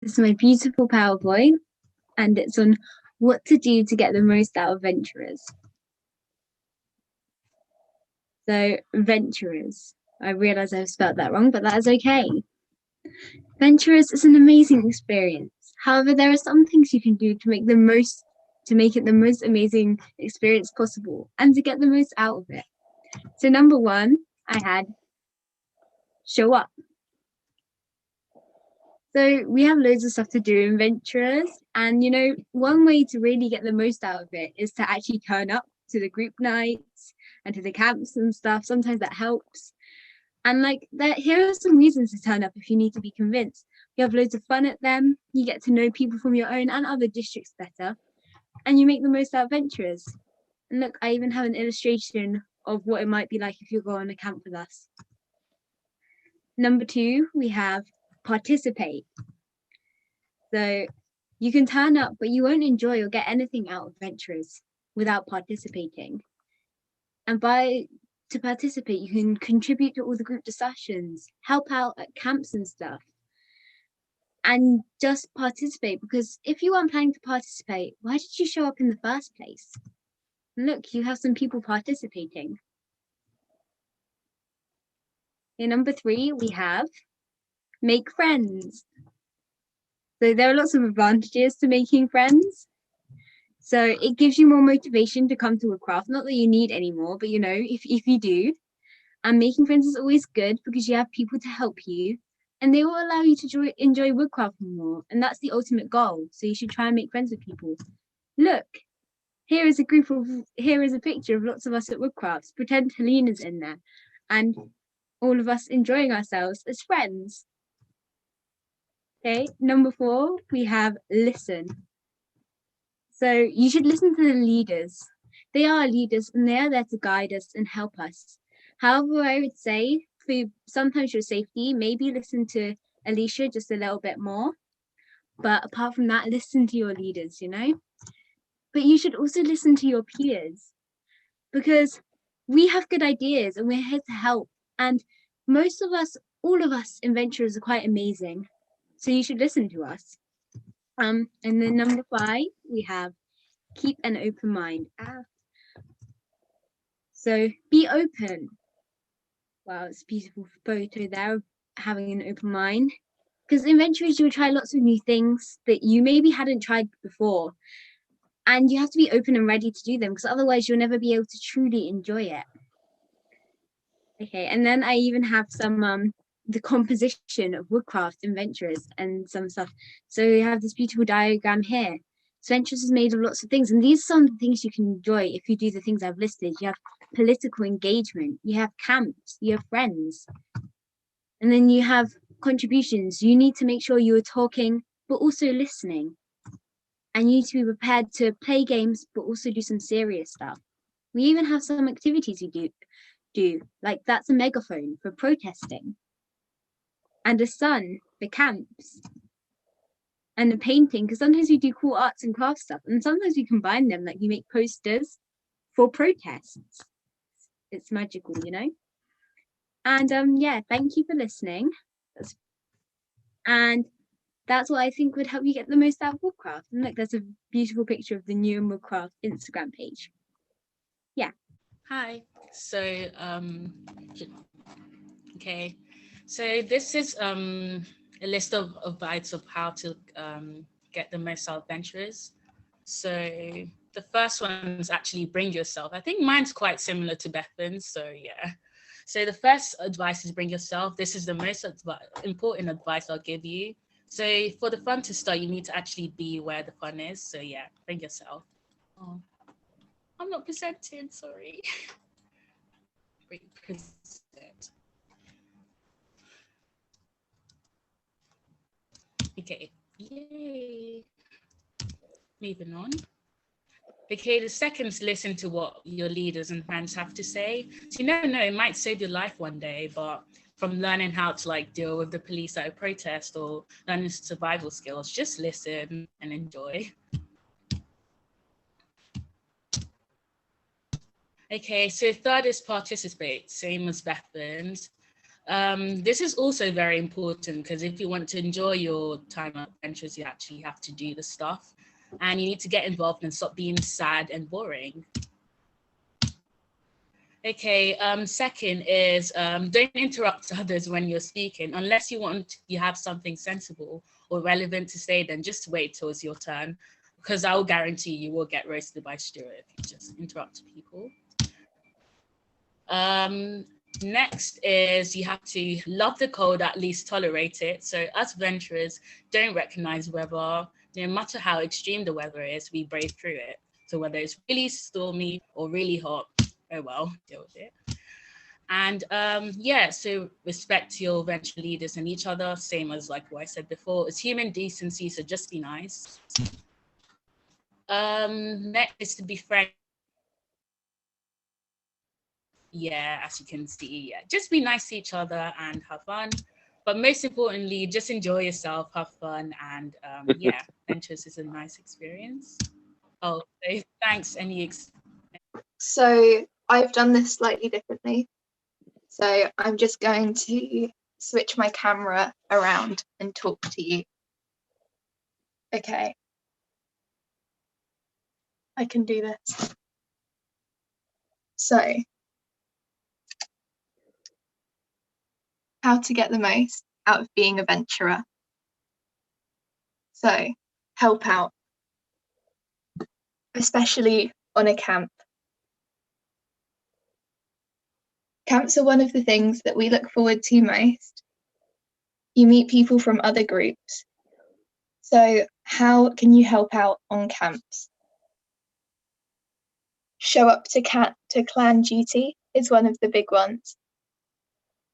This is my beautiful PowerPoint, and it's on what to do to get the most out of venturers. So, venturers. I realise I've spelled that wrong, but that is okay. Venturers is an amazing experience. However, there are some things you can do to make it the most amazing experience possible and to get the most out of it. So, number one, I had show up. So we have loads of stuff to do in venturers, and one way to really get the most out of it is to actually turn up to the group nights and to the camps and stuff. Sometimes that helps. And here are some reasons to turn up if you need to be convinced. You have loads of fun at them, you get to know people from your own and other districts better, and you make the most out of venturers. And look, I even have an illustration of what it might be like if you go on a camp with us. Number two, we have participate. So you can turn up, but you won't enjoy or get anything out of venturers without participating. And to participate, you can contribute to all the group discussions, help out at camps and stuff, and just participate, because if you weren't planning to participate, why did you show up in the first place? Look, you have some people participating. Okay, number three, we have make friends. So there are lots of advantages to making friends. So it gives you more motivation to come to Woodcraft. Not that you need any more, but if you do. And making friends is always good because you have people to help you and they will allow you to enjoy Woodcraft more. And that's the ultimate goal. So you should try and make friends with people. Look, here is a picture of lots of us at Woodcrafts. Pretend Helena's in there and all of us enjoying ourselves as friends. Okay, number four, we have listen. So you should listen to the leaders. They are leaders and they are there to guide us and help us. However, I would say for sometimes your safety, maybe listen to Alicia just a little bit more. But apart from that, listen to your leaders, But you should also listen to your peers because we have good ideas and we're here to help. And most of us, all of us adventurers are quite amazing. So you should listen to us. And then number five, we have keep an open mind. So be open. Wow, it's a beautiful photo there of having an open mind. Because in venturers, you will try lots of new things that you maybe hadn't tried before. And you have to be open and ready to do them because otherwise you'll never be able to truly enjoy it. Okay, and then I even have some the composition of Woodcraft in venturers and some stuff. So you have this beautiful diagram here. So venturers is made of lots of things, and these are some of the things you can enjoy if you do the things I've listed. You have political engagement, you have camps, you have friends, and then you have contributions. You need to make sure you are talking, but also listening. And you need to be prepared to play games, but also do some serious stuff. We even have some activities you do, like that's a megaphone for protesting, and a sun for camps, and a painting, because sometimes we do cool arts and crafts stuff, and sometimes we combine them, like you make posters for protests. It's magical, And yeah, thank you for listening. And that's what I think would help you get the most out of Woodcraft. And look, there's a beautiful picture of the new Woodcraft Instagram page. Yeah. Hi. So, okay. So this is a list of advice of how to get the most out of venturers. So the first one is actually bring yourself. I think mine's quite similar to Bethan's. So yeah. So the first advice is bring yourself. This is the most important advice I'll give you. So for the fun to start, you need to actually be where the fun is. So yeah, bring yourself. Oh, I'm not presenting, sorry. Present. Okay, yay. Moving on. Okay, the second is listen to what your leaders and friends have to say. So you never know, it might save your life one day, but from learning how to deal with the police at a protest or learning survival skills, just listen and enjoy. Okay, so third is participate, same as Bethan's. This is also very important because if you want to enjoy your time at adventures, you actually have to do the stuff and you need to get involved and stop being sad and boring. Okay, second is don't interrupt others when you're speaking. Unless you have something sensible or relevant to say, then just wait till it's your turn, because I will guarantee you will get roasted by Stuart if you just interrupt people. Next is you have to love the cold, at least tolerate it. So us venturers don't recognize weather. No matter how extreme the weather is, we brave through it. So whether it's really stormy or really hot, oh well, deal with it. And yeah, so respect your venture leaders and each other, same as like what I said before. It's human decency, so just be nice. Next is to be friendly. Yeah, as you can see, yeah, just be nice to each other and have fun. But most importantly, just enjoy yourself, have fun, and yeah, Ventures is a nice experience. Oh, so thanks. So I've done this slightly differently. So I'm just going to switch my camera around and talk to you. Okay. I can do this. So, how to get the most out of being a venturer. So, help out, especially on a camp. Camps are one of the things that we look forward to most. You meet people from other groups. So, how can you help out on camps? Show up to clan duty is one of the big ones.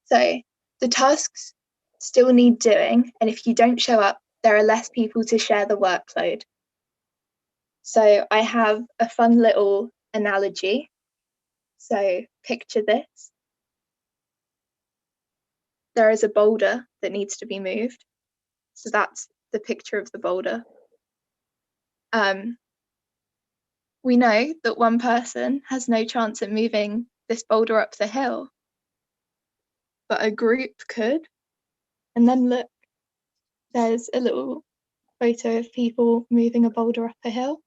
So, the tasks still need doing, and if you don't show up, there are less people to share the workload. So I have a fun little analogy. So picture this. There is a boulder that needs to be moved. So that's the picture of the boulder. We know that one person has no chance at moving this boulder up the hill, but a group could. And then look, there's a little photo of people moving a boulder up a hill.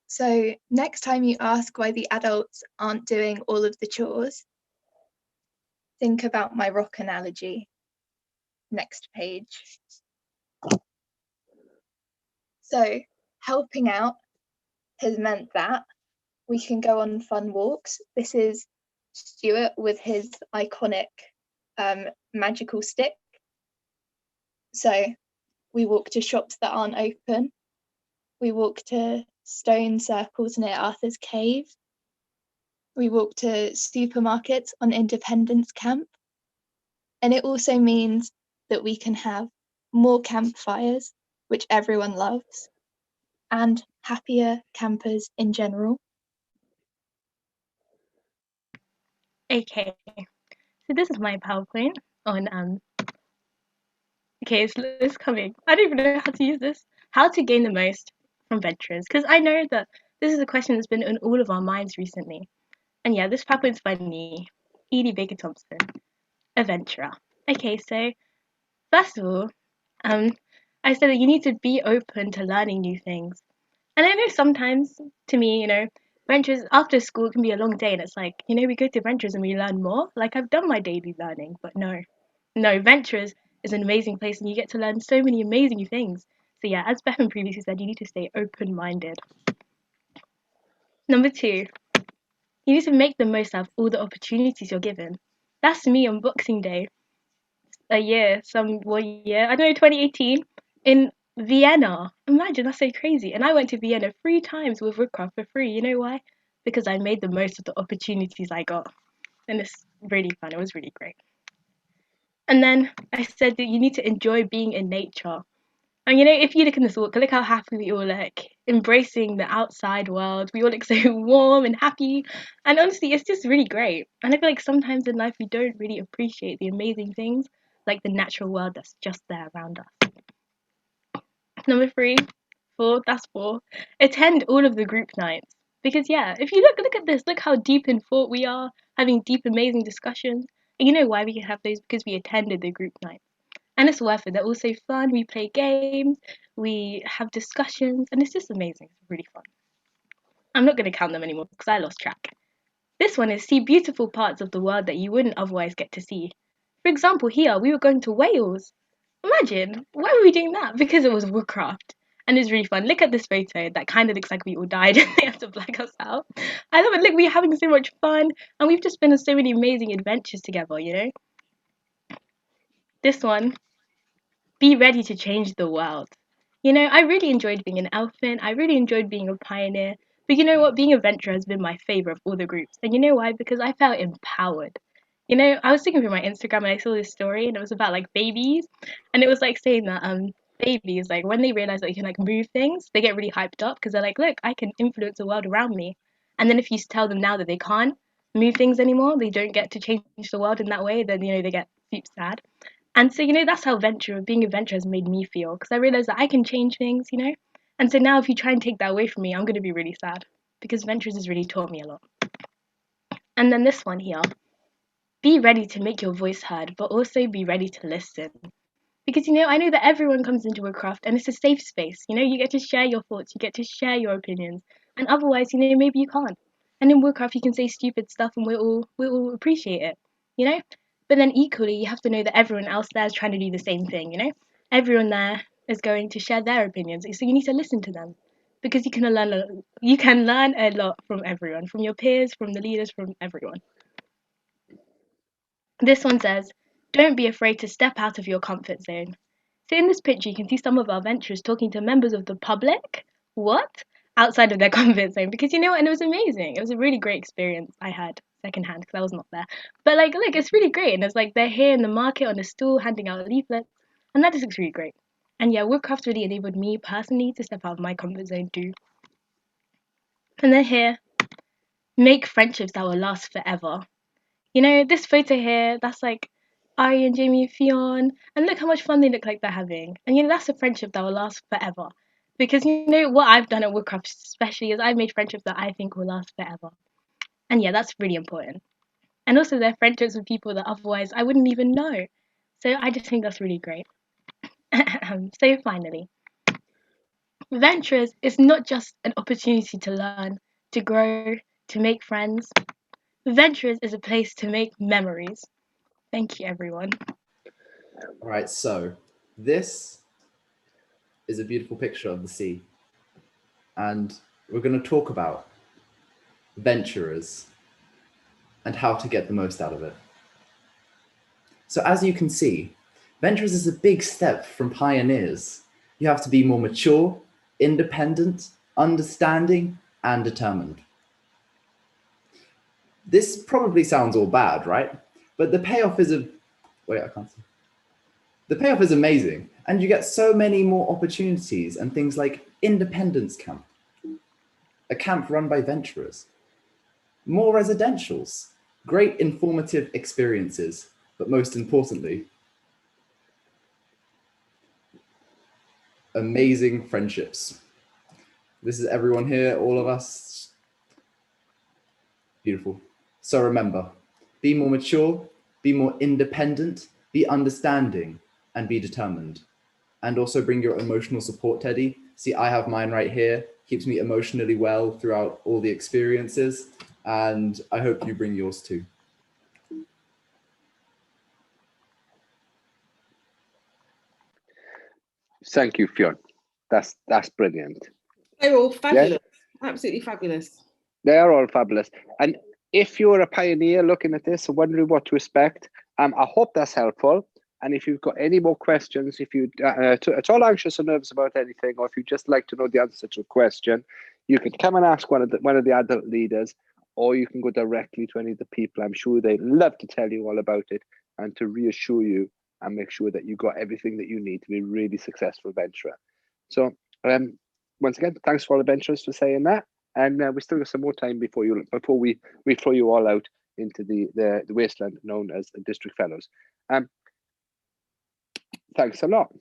So next time you ask why the adults aren't doing all of the chores, think about my rock analogy. Next page. So helping out has meant that we can go on fun walks. This is Stuart with his iconic magical stick. So we walk to shops that aren't open. We walk to stone circles near Arthur's Cave. We walk to supermarkets on Independence Camp. And it also means that we can have more campfires, which everyone loves, and happier campers in general. Okay, so this is my PowerPoint on okay, it's coming. I don't even know how to use this. How to gain the most from venturers, because I know that this is a question that's been in all of our minds recently. And yeah, this PowerPoint's by me, Edie Baker Thompson, a venturer. Okay, so first of all, I said that you need to be open to learning new things. And I know sometimes, to me, ventures after school can be a long day, and it's like, we go to ventures and we learn more. Like, I've done my daily learning, but no, ventures is an amazing place, and you get to learn so many amazing things. So yeah, as Bethan previously said, you need to stay open-minded. Number 2, you need to make the most out of all the opportunities you're given. That's me on Boxing Day. I don't know, 2018 in Vienna. Imagine, that's so crazy. And I went to Vienna 3 times with Woodcraft for free. You know why? Because I made the most of the opportunities I got. And it's really fun. It was really great. And then I said that you need to enjoy being in nature. And if you look in this walk, look how happy we all look, embracing the outside world. We all look so warm and happy. And honestly, it's just really great. And I feel like sometimes in life we don't really appreciate the amazing things, like the natural world that's just there around us. Number 4, attend all of the group nights. Because yeah, if you look at this, look how deep in thought we are, having deep, amazing discussions. You know why we can have those? Because we attended the group night. And it's worth it. They're also fun. We play games, we have discussions, and it's just amazing. It's really fun. I'm not going to count them anymore because I lost track. This one is see beautiful parts of the world that you wouldn't otherwise get to see. For example, here we were going to Wales. Imagine, why were we doing that? Because it was Woodcraft. And it's really fun. Look at this photo. That kind of looks like we all died and they have to black us out. I love it. Look, we're having so much fun and we've just been on so many amazing adventures together, you know? This one, be ready to change the world. You know, I really enjoyed being an elephant. I really enjoyed being a pioneer. But you know what? Being a venturer has been my favorite of all the groups. And you know why? Because I felt empowered. You know, I was thinking through my Instagram and I saw this story and it was about like babies. And it was like saying that babies, like when they realize that you can like move things, they get really hyped up because they're like, look, I can influence the world around me. And then if you tell them now that they can't move things anymore, they don't get to change the world in that way, then you know they get super sad. And so, you know, that's how being a venture has made me feel because I realized that I can change things, you know. And so now, if you try and take that away from me, I'm going to be really sad because Ventures has really taught me a lot. And then this one here, be ready to make your voice heard, but also be ready to listen. Because, you know, I know that everyone comes into a craft and it's a safe space. You know, you get to share your thoughts, you get to share your opinions. And otherwise, you know, maybe you can't. And in Woodcraft, you can say stupid stuff and we'll appreciate it, you know? But then equally, you have to know that everyone else there is trying to do the same thing, you know? Everyone there is going to share their opinions. So you need to listen to them because you can learn a lot from everyone, from your peers, from the leaders, from everyone. This one says, don't be afraid to step out of your comfort zone. So in this picture, you can see some of our venturers talking to members of the public. What? Outside of their comfort zone. Because you know what? And it was amazing. It was a really great experience I had secondhand because I was not there. But like, look, it's really great. And it's like they're here in the market on a stool handing out leaflets. And that just looks really great. And yeah, Woodcraft really enabled me personally to step out of my comfort zone too. And then here, make friendships that will last forever. You know, this photo here, that's like Ari and Jamie and Fionn, and look how much fun they look like they're having. And you know, that's a friendship that will last forever. Because you know what I've done at Woodcraft especially is I've made friendships that I think will last forever. And yeah, that's really important. And also they're friendships with people that otherwise I wouldn't even know. So I just think that's really great. So finally, Ventures is not just an opportunity to learn, to grow, to make friends. Ventures is a place to make memories. Thank you, everyone. All right, so this is a beautiful picture of the sea. And we're going to talk about venturers and how to get the most out of it. So as you can see, venturers is a big step from pioneers. You have to be more mature, independent, understanding, and determined. This probably sounds all bad, right? But the payoff is The payoff is amazing, and you get so many more opportunities and things like Independence Camp, a camp run by venturers, more residentials, great informative experiences, but most importantly, amazing friendships. This is everyone here, all of us. Beautiful. So remember, be more mature, be more independent, be understanding, and be determined. And also bring your emotional support teddy. See, I have mine right here. Keeps me emotionally well throughout all the experiences. And I hope you bring yours too. Thank you, Fionn. That's brilliant. They're all fabulous. Yeah. Absolutely fabulous. They are all fabulous. And if you're a pioneer looking at this and wondering what to expect, I hope that's helpful. And if you've got any more questions, if you're at all anxious or nervous about anything, or if you just like to know the answer to a question, you can come and ask one of the adult leaders, or you can go directly to any of the people. I'm sure they'd love to tell you all about it and to reassure you and make sure that you got everything that you need to be a really successful venturer. So once again, thanks for all the venturers for saying that. And we still got some more time before we throw you all out into the wasteland known as the District Fellows. Thanks a lot.